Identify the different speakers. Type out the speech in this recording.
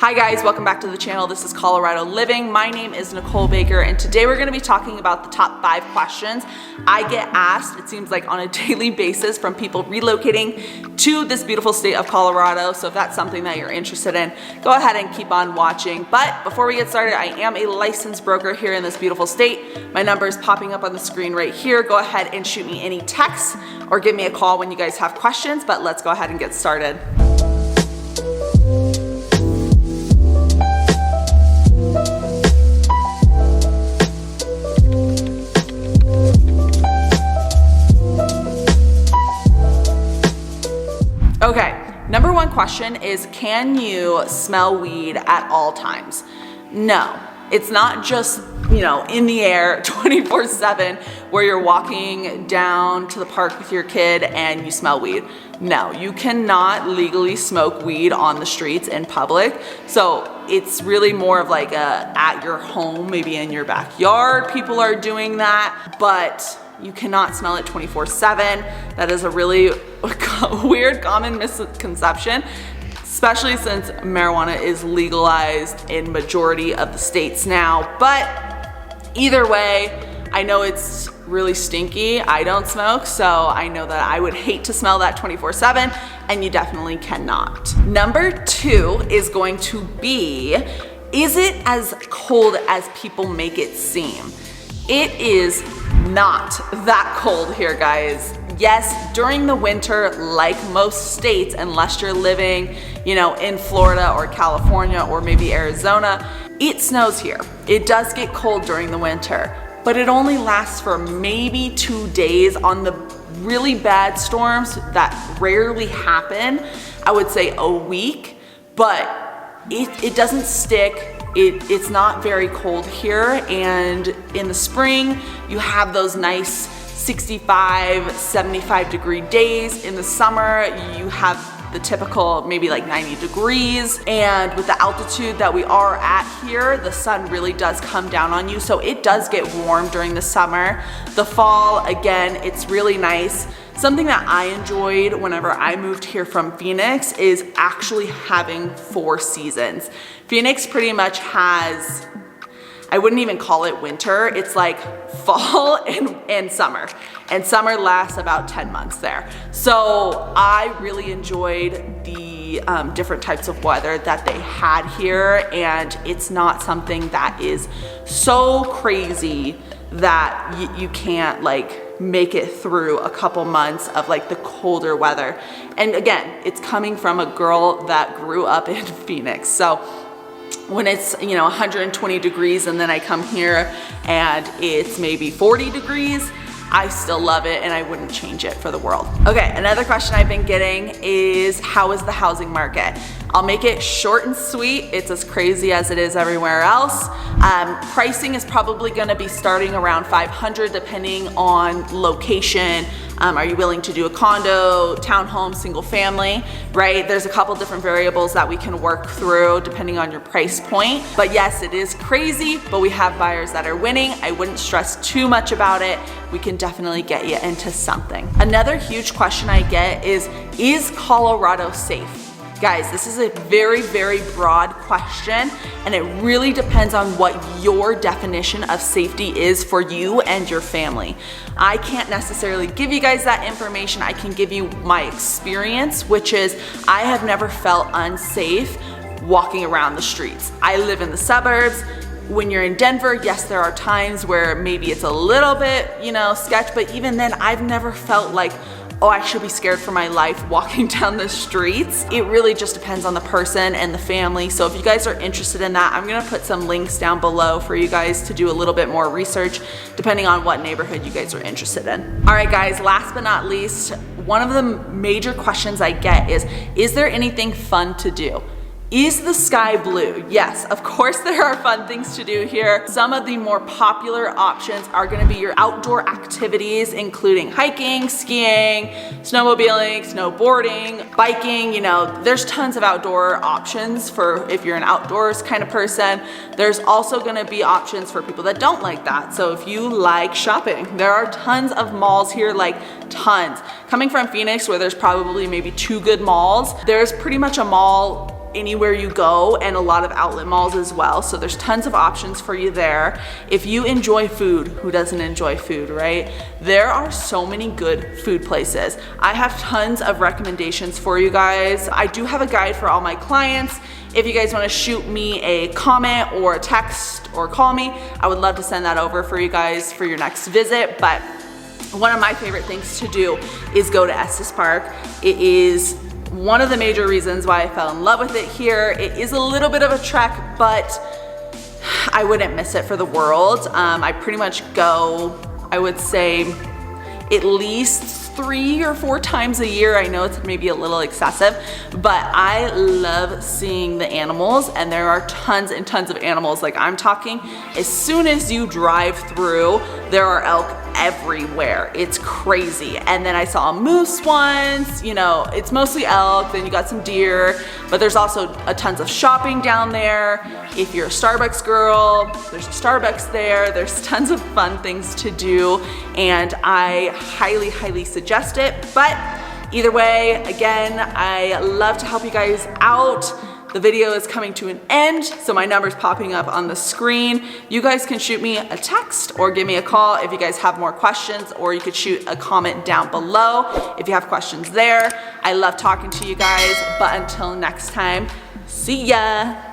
Speaker 1: Hi guys, welcome back to the channel. This is Colorado Living. My name is Nicole Baker, and today we're going to be talking about the top 5 questions I get asked, it seems like on a daily basis, from people relocating to this beautiful state of Colorado. So if that's something that you're interested in, go ahead and keep on watching. But before we get started, I am a licensed broker here in this beautiful state. My number is popping up on the screen right here. Go ahead and shoot me any texts or give me a call when you guys have questions, but let's go ahead and get started. Okay, number 1 question is, can you smell weed at all times? No, it's not just, in the air 24/7 where you're walking down to the park with your kid and you smell weed. No, you cannot legally smoke weed on the streets in public. So it's really more of like at your home, maybe in your backyard, people are doing that, but you cannot smell it 24/7. That is a really weird common misconception, especially since marijuana is legalized in majority of the states now. But either way, I know it's really stinky. I don't smoke, so I know that I would hate to smell that 24/7, and you definitely cannot. Number 2 is going to be, is it as cold as people make it seem? It is not that cold here, guys. Yes, during the winter, like most states, unless you're living, in Florida or California or maybe Arizona, it snows here. It does get cold during the winter, but it only lasts for maybe 2 days. On the really bad storms that rarely happen, I would say a week, but it doesn't stick. It's not very cold here, and in the spring you have those nice 65, 75 degree days. In the summer you have the typical maybe like 90 degrees, and with the altitude that we are at here, the sun really does come down on you, so it does get warm during the summer. The fall, again, it's really nice. Something that I enjoyed whenever I moved here from Phoenix is actually having 4 seasons. Phoenix pretty much has, I wouldn't even call it winter, it's like fall and summer. And summer lasts about 10 months there. So I really enjoyed the different types of weather that they had here, and it's not something that is so crazy that you can't make it through a couple months of the colder weather. And again, it's coming from a girl that grew up in Phoenix. So when it's 120 degrees and then I come here and it's maybe 40 degrees, I still love it and I wouldn't change it for the world. Okay, another question I've been getting is, how is the housing market? I'll make it short and sweet. It's as crazy as it is everywhere else. Pricing is probably gonna be starting around $500 depending on location. Are you willing to do a condo, townhome, single family, right? There's a couple different variables that we can work through depending on your price point. But yes, it is crazy, but we have buyers that are winning. I wouldn't stress too much about it. We can definitely get you into something. Another huge question I get is Colorado safe? Guys, this is a very, very broad question, and it really depends on what your definition of safety is for you and your family. I can't necessarily give you guys that information. I can give you my experience, which is I have never felt unsafe walking around the streets. I live in the suburbs. When you're in Denver, yes, there are times where maybe it's a little bit, sketch, but even then, I've never felt like, oh, I should be scared for my life walking down the streets. It really just depends on the person and the family. So if you guys are interested in that, I'm gonna put some links down below for you guys to do a little bit more research depending on what neighborhood you guys are interested in. All right, guys, last but not least, one of the major questions I get is there anything fun to do? Is the sky blue? Yes, of course there are fun things to do here. Some of the more popular options are gonna be your outdoor activities, including hiking, skiing, snowmobiling, snowboarding, biking. There's tons of outdoor options for if you're an outdoors kind of person. There's also gonna be options for people that don't like that. So if you like shopping, there are tons of malls here, tons. Coming from Phoenix, where there's probably maybe 2 good malls, there's pretty much a mall anywhere you go, and a lot of outlet malls as well. So there's tons of options for you there. If you enjoy food, who doesn't enjoy food, right? There are so many good food places. I have tons of recommendations for you guys. I do have a guide for all my clients. If you guys want to shoot me a comment or a text or call me, I would love to send that over for you guys for your next visit. But one of my favorite things to do is go to Estes Park. It is one of the major reasons why I fell in love with it here. It is a little bit of a trek, but I wouldn't miss it for the world. I pretty much go, I would say, at least 3 or 4 times a year. I know it's maybe a little excessive, but I love seeing the animals, and there are tons and tons of animals. Like, I'm talking, as soon as you drive through, there are elk everywhere. It's crazy. And then I saw a moose once, you know, it's mostly elk, then you got some deer, but there's also tons of shopping down there. If you're a Starbucks girl, there's a Starbucks there. There's tons of fun things to do, and I highly, highly suggest it. But either way, again, I love to help you guys out. The video is coming to an end, so my number's popping up on the screen. You guys can shoot me a text or give me a call if you guys have more questions, or you could shoot a comment down below if you have questions there. I love talking to you guys, but until next time, see ya.